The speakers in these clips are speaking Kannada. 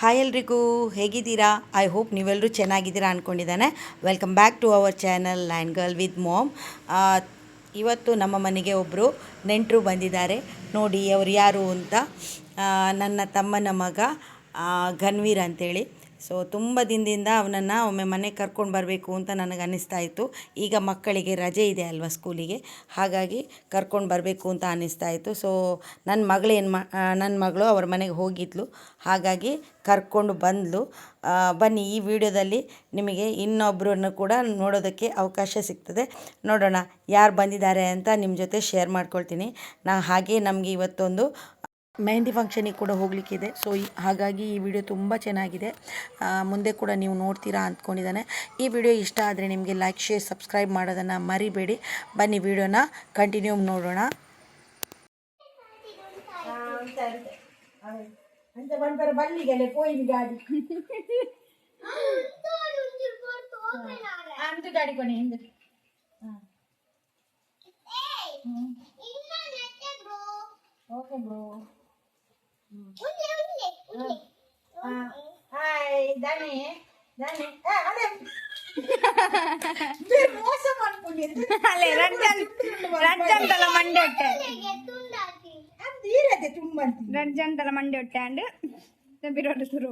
ಹಾಯ್ ಎಲ್ರಿಗೂ, ಹೇಗಿದ್ದೀರಾ? ಐ ಹೋಪ್ ನೀವೆಲ್ಲರೂ ಚೆನ್ನಾಗಿದ್ದೀರಾ ಅಂದ್ಕೊಂಡಿದ್ದಾನೆ. Welcome back to our channel land girl with mom. ಇವತ್ತು ನಮ್ಮ ಮನೆಗೆ ಒಬ್ಬರು ನೆಂಟರು ಬಂದಿದ್ದಾರೆ. ನೋಡಿ ಅವರು ಯಾರು ಅಂತ. ನನ್ನ ತಮ್ಮನ ಮಗ ಘನ್ವೀರ್ ಅಂತೇಳಿ. ಸೊ ತುಂಬ ದಿನದಿಂದ ಅವನನ್ನು ಒಮ್ಮೆ ಮನೆಗೆ ಕರ್ಕೊಂಡು ಬರಬೇಕು ಅಂತ ನನಗೆ ಅನ್ನಿಸ್ತಾ ಇತ್ತು. ಈಗ ಮಕ್ಕಳಿಗೆ ರಜೆ ಇದೆ ಅಲ್ವಾ ಸ್ಕೂಲಿಗೆ, ಹಾಗಾಗಿ ಕರ್ಕೊಂಡು ಬರಬೇಕು ಅಂತ ಅನ್ನಿಸ್ತಾ ಇತ್ತು. ಸೊ ನನ್ನ ಮಗಳು ಅವ್ರ ಮನೆಗೆ ಹೋಗಿದ್ಲು, ಹಾಗಾಗಿ ಕರ್ಕೊಂಡು ಬಂದಳು. ಬನ್ನಿ, ಈ ವಿಡಿಯೋದಲ್ಲಿ ನಿಮಗೆ ಇನ್ನೊಬ್ಬರನ್ನು ಕೂಡ ನೋಡೋದಕ್ಕೆ ಅವಕಾಶ ಸಿಗ್ತದೆ. ನೋಡೋಣ ಯಾರು ಬಂದಿದ್ದಾರೆ ಅಂತ ನಿಮ್ಮ ಜೊತೆ ಶೇರ್ ಮಾಡ್ಕೊಳ್ತೀನಿ. ಹಾಗೆ ನಮಗೆ ಇವತ್ತೊಂದು ಮೆಹಂದಿ ಫಂಕ್ಷನಿಗೆ ಕೂಡ ಹೋಗಲಿಕ್ಕಿದೆ. ಸೊ ಹಾಗಾಗಿ ಈ ವಿಡಿಯೋ ತುಂಬ ಚೆನ್ನಾಗಿದೆ. ಮುಂದೆ ಕೂಡ ನೀವು ನೋಡ್ತೀರಾ ಅಂದ್ಕೊಂಡಿದ್ದಾನೆ. ಈ ವಿಡಿಯೋ ಇಷ್ಟ ಆದರೆ ನಿಮಗೆ ಲೈಕ್, ಶೇರ್, ಸಬ್ಸ್ಕ್ರೈಬ್ ಮಾಡೋದನ್ನು ಮರಿಬೇಡಿ. ಬನ್ನಿ ವಿಡಿಯೋನ ಕಂಟಿನ್ಯೂ ನೋಡೋಣ. ಹಾಯ್ ದಾನಿ ದಾನಿ ಅದೇ ಮೋಸ ಮಾಡ್ಕೊಂಡಿದ್ದೆ. ಅಲ್ಲೇ ರಜ್ಜಂತಲ ಮಂಡೆ ಹೊಟ್ಟೆ ಅದು ಇರತ್ತೆ ತುಂಬ ರಜ್ಜಂತಲ ಮಂಡೆ ಹೊಟ್ಟೆ ಅಂಡ್ ಬಿರೋಡು ಶುರು.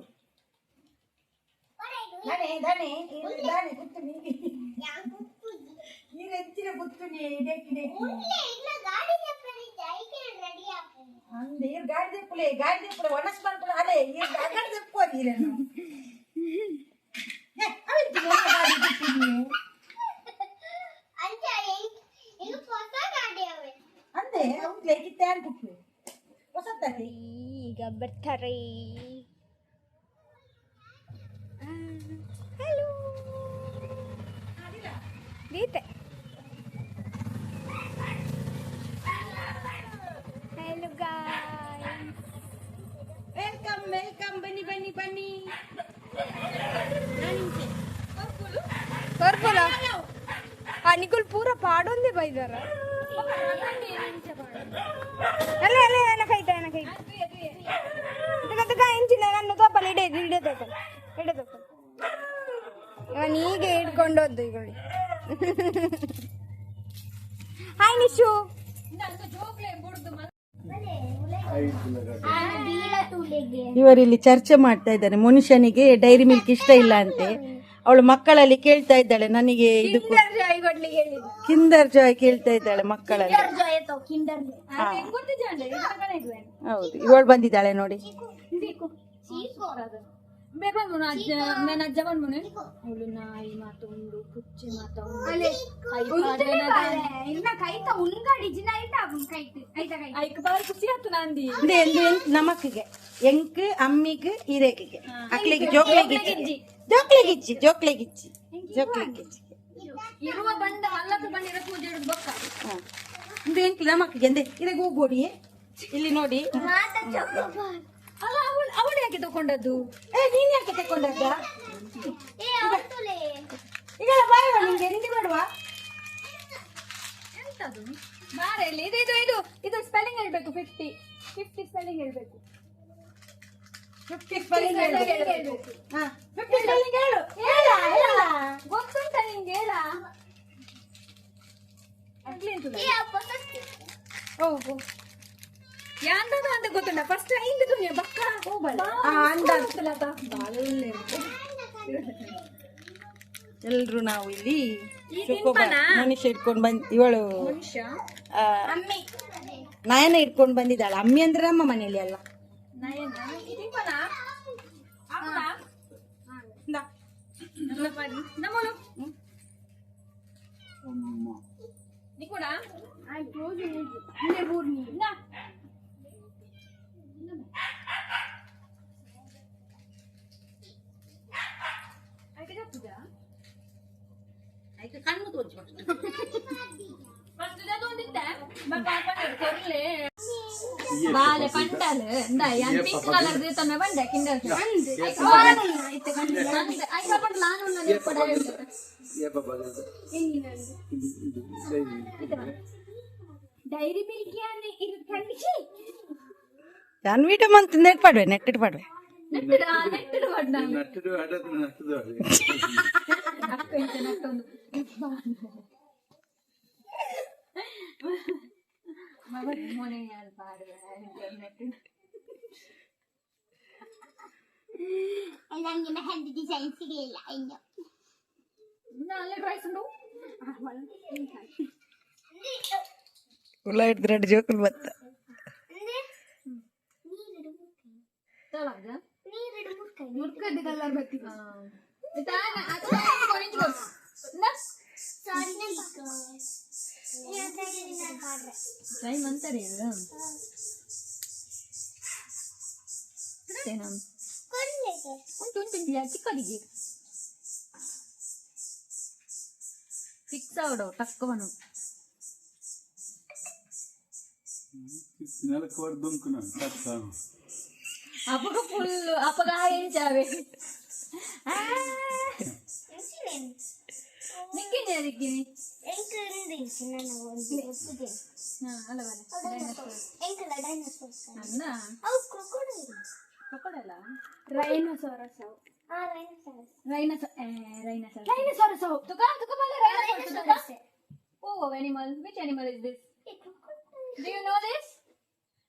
ದಾನಿ ದಾನಿ ದಾನಿ ಗುತ್ತು ನೀಗೆ ನೀರು ಹೆಚ್ಚಿನ ಗುತ್ತು ನೀ ಇದಕ್ಕೆ ಅಂದೆ ಈ ಗಾಡಿ ದೆಪ್ಪುಲೆ ಒಣಸ್ ಮಾಡ್ಕೊಳ್ಳ ಅಲೆ ಈ ಗಾಡಿ ದೆಪ್ಪೋದಿಲ್ಲ ನಾವು ಅಂದೆ ಅವ್ಗೆ ಕಿತ್ತಾನ್ ಬಿಟ್ಟು ಹೊಸತಾಗಿ ಈಗ ಬರ್ತಾರೆ. ಹಲೋ ಗೀತೆ, ಹಲೋ ಗಾಯ್ಸ್, ವೆಲ್ಕಮ್ ವೆಲ್ಕಮ್. ಬನ್ನಿ ಬನ್ನಿ ಬನ್ನಿ. ಬರ್ಬೋಲ ನಿಕುಲ್ ಪೂರ ಪಾಡೊಂದೇ ಬೈದಾರ. ಅಲ್ಲ ಅಲ್ಲ ಏನಕೈತ ಎಂಚಿನ ನನ್ನ ತೋಪಲ್ಲಿ ಇಡೇ ತೋಪಲ್ ಹೀಗೆ ಹಿಡ್ಕೊಂಡೋದ್ದು ಈಗ. ಹಾಯ್ ನಿಶು. ಇವರಿಲ್ಲಿ ಚರ್ಚೆ ಮಾಡ್ತಾ ಇದ್ದಾರೆ. ಮನುಷ್ಯನಿಗೆ ಡೈರಿ ಮಿಲ್ಕ್ ಇಷ್ಟ ಇಲ್ಲ ಅಂತೆ. ಅವಳು ಮಕ್ಕಳಲ್ಲಿ ಕೇಳ್ತಾ ಇದ್ದಾಳೆ, ನನಗೆ ಇದು ಕಿಂಡರ್ ಜಾಯ್ ಕೇಳ್ತಾ ಇದ್ದಾಳೆ ಮಕ್ಕಳಲ್ಲಿ. ಹೌದು, ಇವಳು ಬಂದಿದ್ದಾಳೆ ನೋಡಿ. ನಮಕ್ಕಿಗೆ ಎಂಕ್ ಅಮ್ಮಿಗೆ ಹಿರೇಕಿಗೆ ಅಕ್ಲಿಗೆ ಜೋಕ್ಲೆಗಿಚ್ಚಿ ನಮಕ್ಕಿಗೆ ಎಂದೆ ಇದಾಗ ಹೋಗ್ಬೋಡಿ. ಇಲ್ಲಿ ನೋಡಿ, ಅವಳು ಯಾಕೆ ತಕೊಂಡದ್ದು? ನೀನ್ ಯಾಕೆ ತಕೊಂಡದ್ದ? ಈಗ ಬಾರವ, ನಿಂಗೆ ನಿಂಗೆ ಬೇಡವ ಎಂತದು ಬಾರ. ಇಲ್ಲಿ ಇದು ಸ್ಪೆಲ್ಲಿಂಗ್ ಹೇಳ್ಬೇಕು. 50 ಸ್ಪೆಲ್ಲಿಂಗ್ ಹೇಳ್ಬೇಕು. 50 ಸ್ಪೆಲ್ಲಿಂಗ್ ಹೇಳ್ಬೇಕು. ಹಾ 50 ಸ್ಪೆಲ್ಲಿಂಗ್ ಹೇಳು. ಗೊತ್ತುಂಟ ನಿಂಗೆ? ಹೇಳ ಓಹೋ ಯಾಂದದು ಅಂತ ಗೊತ್ತುಂಟ. ಫಸ್ಟ್ ಇಂದು ನೀವು ಬಕ್ಕ ಎಲ್ರು ನಾವು ಇಲ್ಲಿ ಮನುಷ್ಯ ಇಟ್ಕೊಂಡು ಬಂದ್, ಇವಳು ನಯನ ಇಟ್ಕೊಂಡು ಬಂದಿದ್ದಾಳೆ. ಅಮ್ಮಿ ಅಂದ್ರೆ ನಮ್ಮ ಮನೆಯಲ್ಲಿ ಅಲ್ಲ. ಕಣ್ಣು ತೋರಿಸಿ ಬಾಲೆ ಪಂಡಲ್ ಪಿಂಕ್ ಕಲರ್ ತಮ್ಮ ಬಂಡೆ ಕಿಂಡರ್ ಡೈರಿ ಮಿಲ್ಕ್ ಜಾನ್ವಿಟ ಮಂತ್ ನೆಟ್ ಪಾಡ್ವೆ ನಂಗೆ ಮೆಹಂದಿ ಡಿಸೈನ್ ಸಿಗಲಿಲ್ಲ ಇನ್ನು ಹುಳ ಹಿಡಿದು ಎರಡು ಜೋಕುಲು ಬತ್ತ ಮುರ್ಕದ ಕಲರ್ ಬತ್ತಿ ಚಿಕ್ಕದಿಗೆ ಫಿಕ್ಸ್ ಅವಡು ತಕ್ಕವನು అప్పుడు ఫుల్ అప్పగా ఏంచావే నీకేం జరిగింది Which animal is this? Do you know this?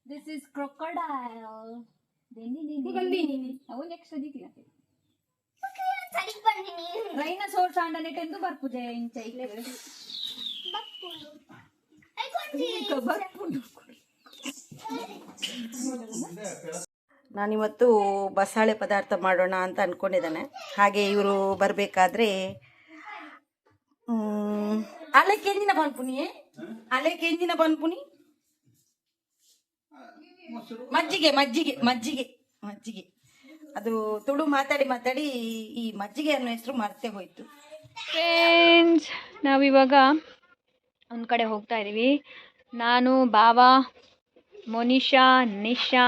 This is crocodile. ಅವು ನೆಕ್ಸ್ಟ್ ಅದಿಕ್ಕಿಲ್ಲ ರೈನೋಸೋರ್ಸ್ ಅಂಡನೆಟ್ ಎಂದು ಬರ್ಪುಜೆ ಇಂಚ ನಾನಿವತ್ತು ಬಸಾಳೆ ಪದಾರ್ಥ ಮಾಡೋಣ ಅಂತ ಅಂದ್ಕೊಂಡಿದ್ದಾನೆ. ಹಾಗೆ ಇವರು ಬರಬೇಕಾದ್ರೆ ಅಲೆಕ್ಕೆ ಎಂದಿನ ಬನ್ಪುನಿ ಮಜ್ಜಿಗೆ ಮಜ್ಜಿಗೆ ಮಜ್ಜಿಗೆ ಮಜ್ಜಿಗೆ ಅದು ತುಳು ಮಾತಾಡಿ ಈ ಮಜ್ಜಿಗೆ ಅನ್ನೋ ಹೆಸರು ಮರ್ತೇ ಹೋಯ್ತು. ಫ್ರೆಂಡ್ಸ್, ನಾವಿವಾಗ ಒಂದು ಕಡೆ ಹೋಗ್ತಾ ಇದ್ದೀವಿ. ನಾನು, ಬಾವಾ, ಮೊನಿಷಾ, ನಿಶಾ,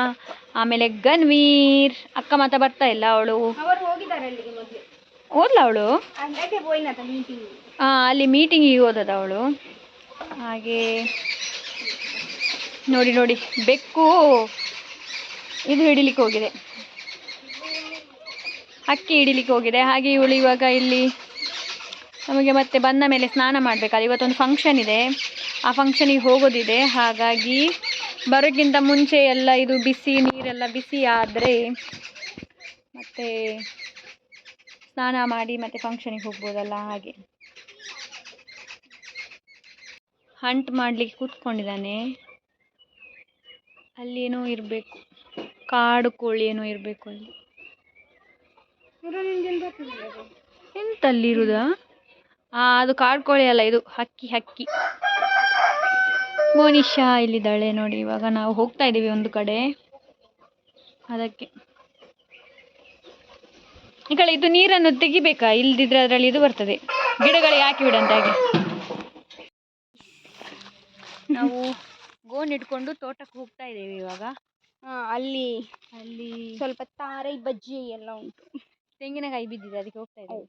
ಆಮೇಲೆ ಗನ್ವೀರ್. ಅಕ್ಕ ಮಾತಾ ಬರ್ತಾ ಇಲ್ಲ, ಅವಳು ಓದ್ಲ ಅವಳು ಅಲ್ಲಿ ಮೀಟಿಂಗಿಗೆ ಓದದ ಅವಳು. ಹಾಗೆ ನೋಡಿ ಬೆಕ್ಕು ಇದು ಹಿಡಿಲಿಕ್ಕೆ ಹೋಗಿದೆ, ಅಕ್ಕಿ ಹಿಡಿಲಿಕ್ಕೆ ಹೋಗಿದೆ. ಹಾಗೆ ಇವಳು ಇವಾಗ ಇಲ್ಲಿ ನಮಗೆ ಮತ್ತೆ ಬಂದ ಮೇಲೆ ಸ್ನಾನ ಮಾಡಬೇಕಾದ್ರೆ ಇವತ್ತೊಂದು ಫಂಕ್ಷನ್ ಇದೆ, ಆ ಫಂಕ್ಷನಿಗೆ ಹೋಗೋದಿದೆ. ಹಾಗಾಗಿ ಬರೋಕ್ಕಿಂತ ಮುಂಚೆ ಎಲ್ಲ ಇದು ಬಿಸಿ ನೀರೆಲ್ಲ ಬಿಸಿ ಆದರೆ ಮತ್ತೆ ಸ್ನಾನ ಮಾಡಿ ಮತ್ತೆ ಫಂಕ್ಷನಿಗೆ ಹೋಗ್ಬೋದಲ್ಲ. ಹಾಗೆ ಹಂಟ್ ಮಾಡಲಿಕ್ಕೆ ಕೂತ್ಕೊಂಡಿದ್ದಾನೆ. ಅಲ್ಲಿ ಏನೋ ಇರಬೇಕು, ಕಾಡು ಕೋಳಿ ಏನೋ ಇರಬೇಕು ಅಲ್ಲಿ. ಎಂತಲ್ಲಿರುವುದಾ? ಅದು ಕಾಡು ಕೋಳಿ ಅಲ್ಲ, ಇದು ಹಕ್ಕಿ. ಮೋನಿಶಾ ಇಲ್ಲಿದ್ದಾಳೆ ನೋಡಿ. ಇವಾಗ ನಾವು ಹೋಗ್ತಾ ಇದ್ದೀವಿ ಒಂದು ಕಡೆ, ಅದಕ್ಕೆ ಈ ಕಡೆ ಇದು ನೀರನ್ನು ತೆಗಿಬೇಕಾ, ಇಲ್ದಿದ್ರೆ ಅದರಲ್ಲಿ ಇದು ಬರ್ತದೆ, ಗಿಡಗಳಿಗೆ ಹಾಕಿ ಬಿಡಂತೆ. ಹಾಗೆ ನಾವು ಗೋನ್ ಇಟ್ಕೊಂಡು ತೋಟಕ್ಕೆ ಹೋಗ್ತಾ ಇದ್ದೇವೆ ಇವಾಗ. ಅಲ್ಲಿ ಸ್ವಲ್ಪ ತಾರೈ ಬಜ್ಜಿ ಎಲ್ಲ ಉಂಟು, ತೆಂಗಿನಕಾಯಿ ಬಿದ್ದಿದೆ, ಅದಕ್ಕೆ ಹೋಗ್ತಾ ಇದ್ದೇವೆ.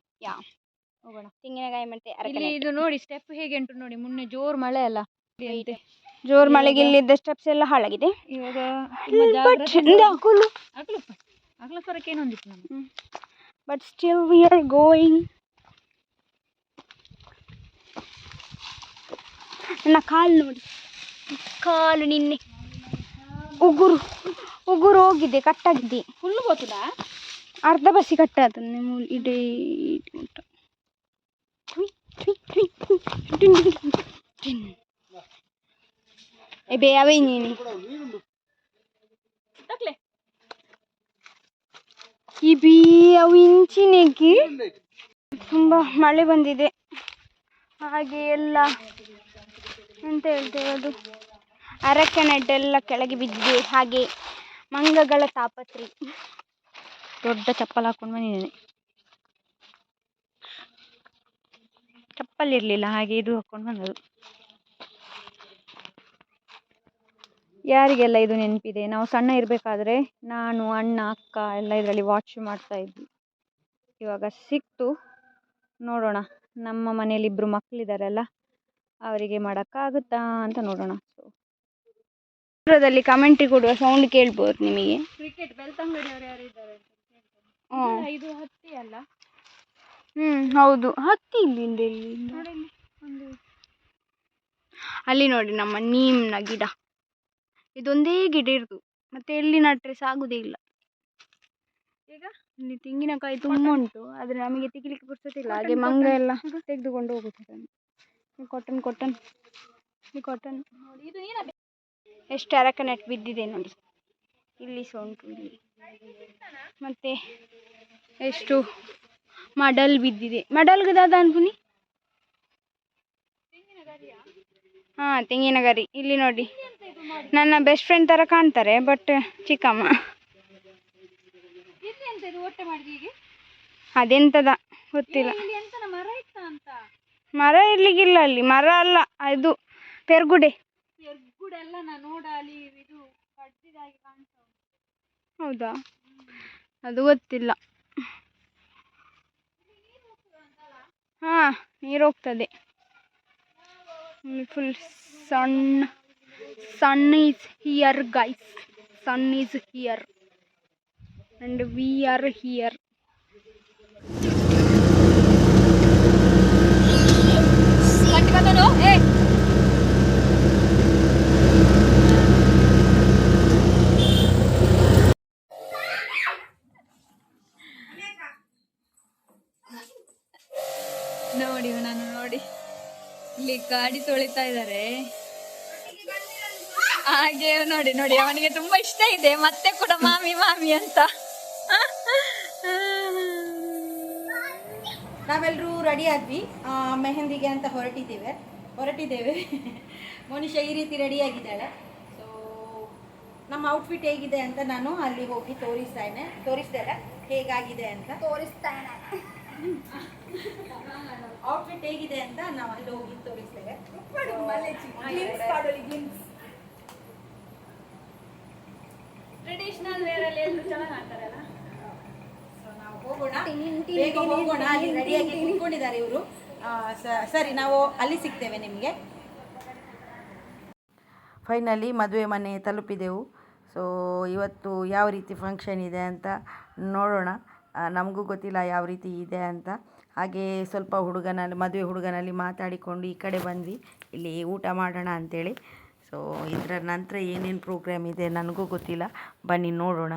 ಹೋಗೋಣ. ತೆಂಗಿನಕಾಯಿ ಮತ್ತೆ ಇಲ್ಲಿ ಇದು ನೋಡಿ ಸ್ಟೆಪ್ ಹೇಗೆ ಉಂಟು ನೋಡಿ. ಮೊನ್ನೆ ಜೋರ್ ಮಳೆ ಅಲ್ಲ, ಜೋರ್ ಮಳೆಗೆ ಇಲ್ಲಿದ್ದ ಸ್ಟೆಪ್ಸ್ ಎಲ್ಲ ಹಾಳಾಗಿದೆ. ಇವಾಗ ಅಗಲ ಸ್ವರಕ್ಕೆ ಏನೊಂದಿತ್ತು ನಮ್ಗೆ, but still we are going. ನನ್ನ ಕಾಲು ನೋಡಿ, ಕಾಲು ನಿನ್ನೆ ಉಗುರು ಹೋಗಿದೆ, ಕಟ್ಟಾಗಿದೆ. ಫುಲ್ಲು ಗೊತ್ತದ, ಅರ್ಧ ಬಸಿ ಕಟ್ಟಾದ ಇಡೀ ಉಂಟ. ಅವೇ ನೀನು ಇಬಿ ಅವು ಇಂಚಿನೆಗೆ ತುಂಬ ಮಳೆ ಬಂದಿದೆ. ಹಾಗೆ ಎಲ್ಲ ಎಂತ ಹೇಳ್ತೇವೆ, ಅದು ಅರಕೆ ನೆಡ್ಡೆಲ್ಲ ಕೆಳಗೆ ಬಿದ್ದಿದೆ. ಹಾಗೆ ಮಂಗಗಳ ತಾಪತ್ರೆ. ದೊಡ್ಡ ಚಪ್ಪಲ್ ಹಾಕೊಂಡು ಬಂದಿದ್ದೇನೆ, ಚಪ್ಪಲ್ ಇರಲಿಲ್ಲ, ಹಾಗೆ ಇದು ಹಾಕೊಂಡು ಬಂದದು. ಯಾರಿಗೆಲ್ಲ ಇದು ನೆನಪಿದೆ, ನಾವು ಸಣ್ಣ ಇರಬೇಕಾದ್ರೆ ನಾನು, ಅಣ್ಣ, ಅಕ್ಕ ಎಲ್ಲ ಇದರಲ್ಲಿ ವಾಚ್ ಮಾಡ್ತಾ ಇದ್ವಿ. ಇವಾಗ ಸಿಕ್ತು, ನೋಡೋಣ. ನಮ್ಮ ಮನೇಲಿ 2 ಮಕ್ಕಳಿದ್ದಾರಲ್ಲ, ಅವರಿಗೆ ಮಾಡೋಕ್ಕಾಗುತ್ತಾ ಅಂತ ನೋಡೋಣ. ದೂರದಲ್ಲಿ ಕಮೆಂಟ್ ಕೊಡುವ ಸೌಂಡ್ ಕೇಳ್ಬೋದು ನಿಮಗೆ. ಕ್ರಿಕೆಟ್ ಬೆಳ್ತಂಗಡಿ ಅವರು ಯಾರು ಇದ್ದಾರೆ? ಇದು ಹತ್ತಿ ಅಲ್ಲ. ಹೌದು, ಹತ್ತಿ ಇಲ್ಲಿಂದ ನೋಡಿ. ಒಂದು ಅಲ್ಲಿ ನೋಡಿ ನಮ್ಮ ನೀಮ್ನ ಗಿಡ, ಇದೊಂದೇ ಗಿಡ ಇರೋದು, ಮತ್ತೆ ಎಲ್ಲಿ ನಟ್ರೆ ಸಾಗುದೇ ಇಲ್ಲ. ಈಗ ಇಲ್ಲಿ ತೆಂಗಿನಕಾಯಿ ತುಂಬ ಉಂಟು, ಆದರೆ ನಮಗೆ ತೆಗಿಲಿಕ್ಕೆ ಬರ್ತದಿಲ್ಲ. ಹಾಗೆ ಮಂಗ ಎಲ್ಲ ತೆಗೆದುಕೊಂಡು ಹೋಗುತ್ತದೆ. ಕಾಟನ್ ಕಾಟನ್ ಈ ಕಾಟನ್ ಎಷ್ಟು ಅರಕನೆಟ್ ಬಿದ್ದಿದೆ ನೋಡಿ. ಇಲ್ಲಿ ಸಹ ಉಂಟು, ಇಲ್ಲಿ ಮತ್ತೆ ಎಷ್ಟು ಮಡಲ್ ಬಿದ್ದಿದೆ. ಮಡಲ್ಗೆ ದಾದ ಅನ್ಪುನಿ. ತೆಂಗಿನ ಗರಿ. ಇಲ್ಲಿ ನೋಡಿ, ನನ್ನ ಬೆಸ್ಟ್ ಫ್ರೆಂಡ್ ತರ ಕಾಣ್ತಾರೆ, ಬಟ್ ಚಿಕ್ಕಮ್ಮ. ಅದೆಂತದ ಗೊತ್ತಿಲ್ಲ. ಮರ ಇರ್ಲಿಕ್ಕಿಲ್ಲ ಅಲ್ಲಿ, ಮರ ಅಲ್ಲ ಅದು ಪೆರ್ಗುಡೆ. ಹೌದಾ, ಅದು ಗೊತ್ತಿಲ್ಲ. ನೀರು ಹೋಗ್ತದೆ. Full sun is here guys, sun is here and we are here. ನೋಡಿ ನಾನು ನೋಡಿ, ಇಲ್ಲಿ ಗಾಡಿ ತೊಳಿತಾ ಇದ್ದಾರೆ. ಹಾಗೆ ನೋಡಿ ನೋಡಿ, ಅವನಿಗೆ ತುಂಬಾ ಇಷ್ಟ ಇದೆ, ಮತ್ತೆ ಕೂಡ ಮಾಮಿ ಮಾಮಿ ಅಂತ. ನಾವೆಲ್ಲರೂ ರೆಡಿ ಆದ್ವಿ, ಮೆಹಂದಿಗೆ ಅಂತ ಹೊರಟಿದ್ದೇವೆ. ಮನುಷ್ಯ ಈ ರೀತಿ ರೆಡಿಯಾಗಿದ್ದಾಳೆ. ಸೊ ನಮ್ಮ ಔಟ್ಫಿಟ್ ಹೇಗಿದೆ ಅಂತ ನಾನು ಅಲ್ಲಿ ಹೋಗಿ ತೋರಿಸ್ತೇನೆ ಹೇಗಾಗಿದೆ ಅಂತ. ಔಟ್ಫಿಟ್ ಹೇಗಿದೆ ಅಂತ ನಾವು ಅಲ್ಲಿ ಹೋಗಿ ತೋರಿಸ್ತೇವೆ. ಟ್ರೆಡಿಷನಲ್ ವೇರ್ ಅಲ್ಲಿ ಎಲ್ಲರೂ ಚೆನ್ನಾಗಿ ಕಾಣ್ತಾರಲ್ಲ. ನಾವು ಹೋಗೋಣ, ಬೇಗ ಹೋಗೋಣ. ಅಲ್ಲಿ ರೆಡಿಯಾಗಿ ಕುತ್ಕೊಂಡಿದ್ದಾರೆ ಇವರು. ಸರಿ, ನಾವು ಅಲ್ಲಿ ಸಿಗ್ತೇವೆ ನಿಮಗೆ. ಫೈನಲಿ ಮದುವೆ ಮನೆ ತಲುಪಿದೆವು. ಸೊ ಇವತ್ತು ಯಾವ ರೀತಿ ಫಂಕ್ಷನ್ ಇದೆ ಅಂತ ನೋಡೋಣ. ನಮಗೂ ಗೊತ್ತಿಲ್ಲ ಯಾವ ರೀತಿ ಇದೆ ಅಂತ. ಹಾಗೆ ಸ್ವಲ್ಪ ಮದುವೆ ಹುಡುಗನಲ್ಲಿ ಮಾತಾಡಿಕೊಂಡು ಈ ಕಡೆ ಬಂದ್ವಿ, ಇಲ್ಲಿ ಊಟ ಮಾಡೋಣ ಅಂಥೇಳಿ. ಸೊ ಇದರ ನಂತರ ಏನೇನು ಪ್ರೋಗ್ರಾಮ್ ಇದೆ ನನಗೂ ಗೊತ್ತಿಲ್ಲ, ಬನ್ನಿ ನೋಡೋಣ.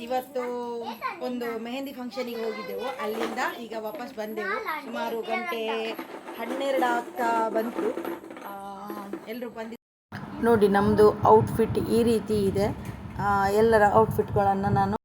ಇವತ್ತು ಒಂದು ಮೆಹಂದಿ ಫಂಕ್ಷನಿಗೆ ಹೋಗಿದ್ದೆವು. ಅಲ್ಲಿಂದ ಈಗ ವಾಪಸ್ ಬಂದೆವು. ಸುಮಾರು ಗಂಟೆ 12 ಆಗ್ತಾ ಬಂತು. ಎಲ್ಲರೂ ಬಂದಿದ್ದು ನೋಡಿ. ನಮ್ಮದು ಔಟ್ಫಿಟ್ ಈ ರೀತಿ ಇದೆ. ಎಲ್ಲರ ಔಟ್ಫಿಟ್ಗಳನ್ನು ನಾನು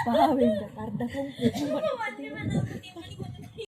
ಪಾವಿಂದ ಅರ್ಧ